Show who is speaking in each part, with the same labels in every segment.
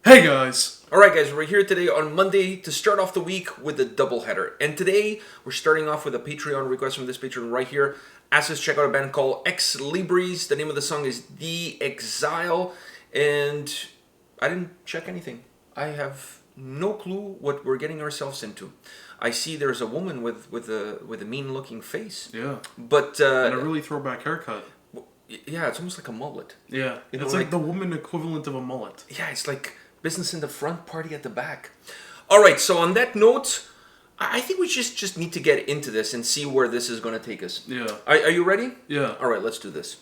Speaker 1: Hey guys!
Speaker 2: Alright guys, we're here today on Monday to start off the week with a double header. And today, we're starting off with a Patreon request from this patron right here. Asked us to check out a band called Ex-Libris. The name of the song is Exile. And I didn't check anything. I have no clue what we're getting ourselves into. I see there's a woman with a mean-looking face.
Speaker 1: Yeah.
Speaker 2: But
Speaker 1: and a really throwback haircut.
Speaker 2: Yeah, it's almost like a mullet.
Speaker 1: Yeah. It's like the woman equivalent of a mullet.
Speaker 2: Yeah, it's like business in the front, party at the back. All right, so on that note, I think we just need to get into this and see where this is going to take us.
Speaker 1: Yeah.
Speaker 2: Are you ready?
Speaker 1: Yeah.
Speaker 2: All right, let's do this.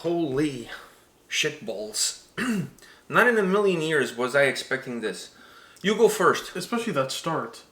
Speaker 2: Holy shitballs. Not in a million years was I expecting this. You go first.
Speaker 1: Especially that start.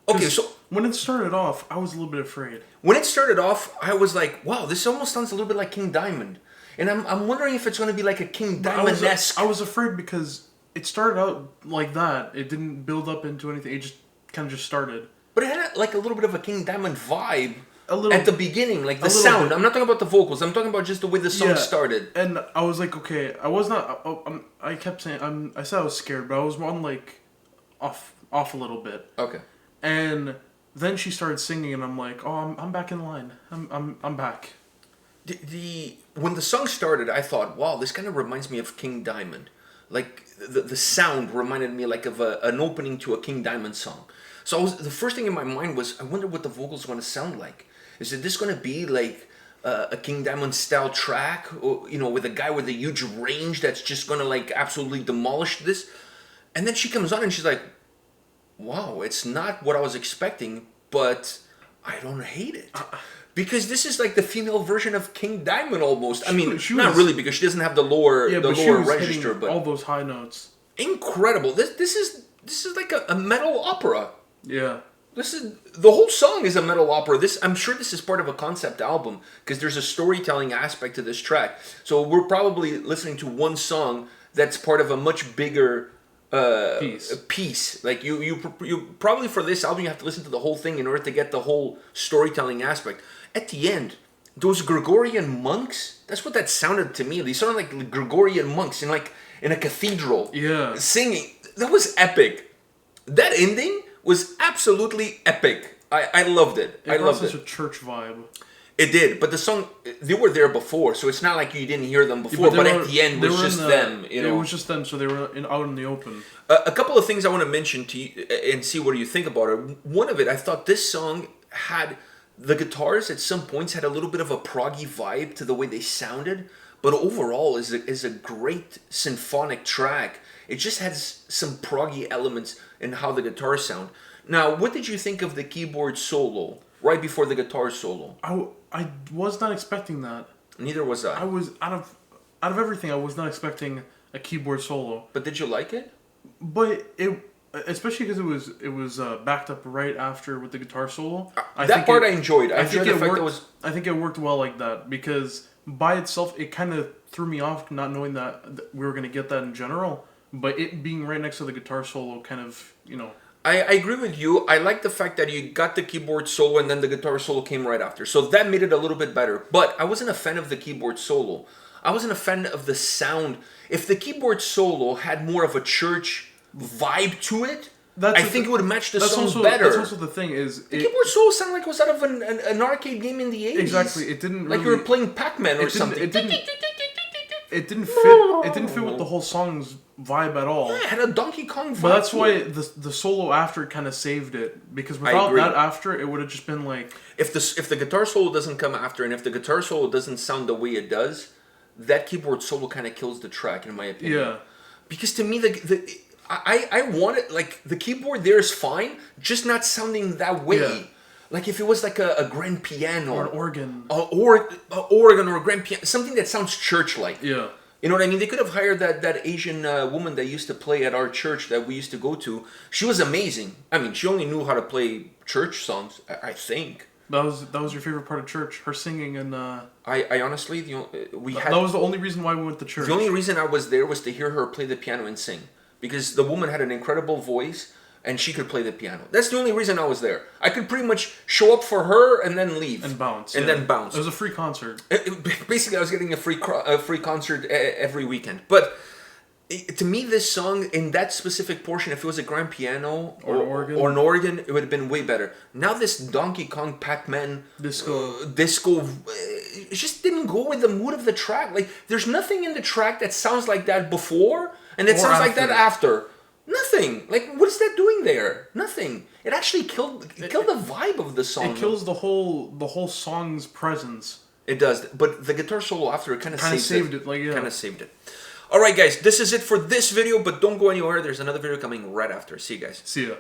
Speaker 2: Okay, so
Speaker 1: when it started off, I was a little bit afraid.
Speaker 2: When it started off, I was like, wow, this almost sounds a little bit like King Diamond. And I'm wondering if it's going to be like a King Diamond-esque.
Speaker 1: I was afraid because it started out like that. It didn't build up into anything. It just kind of just started.
Speaker 2: But it had like a little bit of a King Diamond vibe at the beginning, like the sound.
Speaker 1: Bit.
Speaker 2: I'm not talking about the vocals. I'm talking about just the way the song started.
Speaker 1: And I was like, okay, I was not. I kept saying, I said I was scared, but I was more like off a little bit.
Speaker 2: Okay.
Speaker 1: And then she started singing, and I'm like, oh, I'm back in line. I'm back.
Speaker 2: When the song started, I thought, wow, this kind of reminds me of King Diamond. Like the sound reminded me like of an opening to a King Diamond song. So the first thing in my mind was, I wonder what the vocals are going to sound like. Is this going to be like a King Diamond style track, or, you know, with a guy with a huge range that's just going to like absolutely demolish this? And then she comes on and she's like, wow, it's not what I was expecting, but I don't hate it. Because this is like the female version of King Diamond almost. I mean, not really, because she doesn't have the lower register, but
Speaker 1: all those high notes.
Speaker 2: Incredible. This is like a metal opera.
Speaker 1: Yeah.
Speaker 2: The whole song is a metal opera. I'm sure this is part of a concept album because there's a storytelling aspect to this track. So we're probably listening to one song that's part of a much bigger piece. Like you probably for this album you have to listen to the whole thing in order to get the whole storytelling aspect. At the end, those Gregorian monks, that's what that sounded to me. They sounded like Gregorian monks in a cathedral.
Speaker 1: Yeah.
Speaker 2: Singing. That was epic. That ending was absolutely epic. I loved it. I loved it.
Speaker 1: It brought such a church vibe.
Speaker 2: It did, but the song, they were there before, so it's not like you didn't hear them before, but at the end it was just them. You know?
Speaker 1: It was just them, so they were out in the open.
Speaker 2: A couple of things I want to mention to you and see what you think about it. One of it, I thought this song had, the guitars at some points had a little bit of a proggy vibe to the way they sounded, but overall is a great symphonic track. It just has some proggy elements in how the guitars sound. Now, what did you think of the keyboard solo right before the guitar solo?
Speaker 1: I was not expecting that.
Speaker 2: Neither was I.
Speaker 1: I was out of everything. I was not expecting a keyboard solo.
Speaker 2: But did you like it?
Speaker 1: But especially because it was backed up right after with the guitar solo.
Speaker 2: I enjoyed. I enjoyed the fact that was.
Speaker 1: I think it worked well like that because by itself it kind of threw me off not knowing that we were going to get that in general. But it being right next to the guitar solo kind of, you know.
Speaker 2: I agree with you. I like the fact that you got the keyboard solo and then the guitar solo came right after. So that made it a little bit better. But I wasn't a fan of the keyboard solo. I wasn't a fan of the sound. If the keyboard solo had more of a church vibe to it, I think it would match the song better.
Speaker 1: That's also the thing is...
Speaker 2: The keyboard solo sounded like it was out of an arcade game in the 80s.
Speaker 1: Exactly. It didn't really...
Speaker 2: Like you were playing Pac-Man or something.
Speaker 1: It didn't fit with the whole song's vibe at all.
Speaker 2: Yeah, it had a Donkey Kong vibe.
Speaker 1: But that's why the solo after kind of saved it, because without that after, it would have just been like...
Speaker 2: If the guitar solo doesn't come after, and if the guitar solo doesn't sound the way it does, that keyboard solo kind of kills the track, in my opinion.
Speaker 1: Yeah.
Speaker 2: Because to me, I want it, like, the keyboard there is fine, just not sounding that way. Yeah. Like if it was like a grand piano.
Speaker 1: Or an organ.
Speaker 2: Or organ or a grand piano. Something that sounds church-like.
Speaker 1: Yeah.
Speaker 2: You know what I mean? They could have hired that Asian woman that used to play at our church that we used to go to. She was amazing. I mean, she only knew how to play church songs, I think.
Speaker 1: That was your favorite part of church? Her singing and...
Speaker 2: I honestly,
Speaker 1: that was the only reason why we went to church.
Speaker 2: The only reason I was there was to hear her play the piano and sing. Because the woman had an incredible voice... and she could play the piano. That's the only reason I was there. I could pretty much show up for her and then leave.
Speaker 1: And bounce.
Speaker 2: Then bounce.
Speaker 1: It was a free concert.
Speaker 2: Basically, I was getting a free concert every weekend. But to me, this song, in that specific portion, if it was a grand piano or an organ, it would have been way better. Now this Donkey Kong Pac-Man disco, it just didn't go with the mood of the track. Like, there's nothing in the track that sounds like that before, and it sounds like that after. Nothing. Like, what is that doing there? Nothing. It actually killed the vibe of the song.
Speaker 1: It kills the whole song's presence.
Speaker 2: It does. But the guitar solo after it kind of saved it. Kind of saved it. All right, guys. This is it for this video, but don't go anywhere. There's another video coming right after. See you guys.
Speaker 1: See ya.